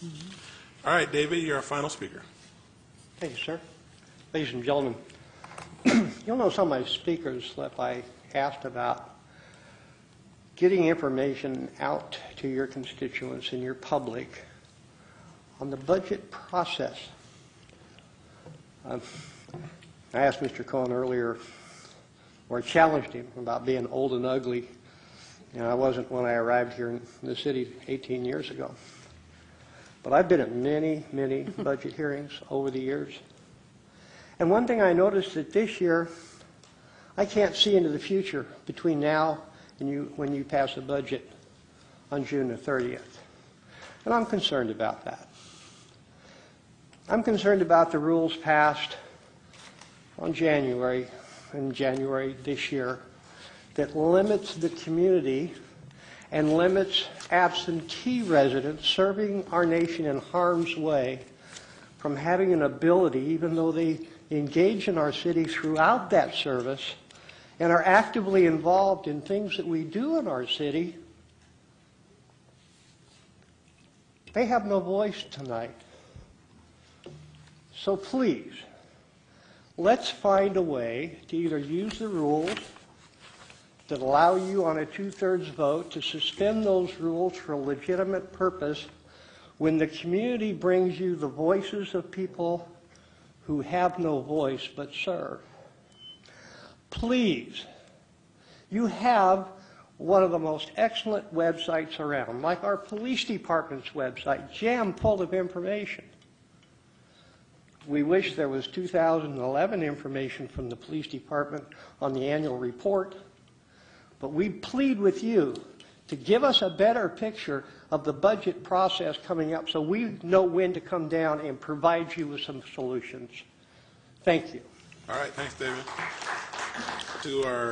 All right, David, you're our final speaker. Thank you, sir. Ladies and gentlemen, you'll know some of my speakers that I asked about getting information out to your constituents and your public on the budget process. I asked Mr. Cohen earlier, or challenged him about being old and ugly. You know, I wasn't when I arrived here in the city 18 years ago. But I've been at many, many budget hearings over the years. And one thing I noticed that this year, I can't see into the future between now and when you pass a budget on June the 30th. And I'm concerned about that. I'm concerned about the rules passed in January this year that limits the community and limits absentee residents serving our nation in harm's way from having an ability, even though they engage in our city throughout that service and are actively involved in things that we do in our city, they have no voice tonight. So please, let's find a way to either use the rules that allow you on a 2/3 vote to suspend those rules for a legitimate purpose when the community brings you the voices of people who have no voice but serve. Please, you have one of the most excellent websites around, like our police department's website, jam full of information. We wish there was 2011 information from the police department on the annual report, but we plead with you to give us a better picture of the budget process coming up so we know when to come down and provide you with some solutions. Thank you. All right, thanks, David. To our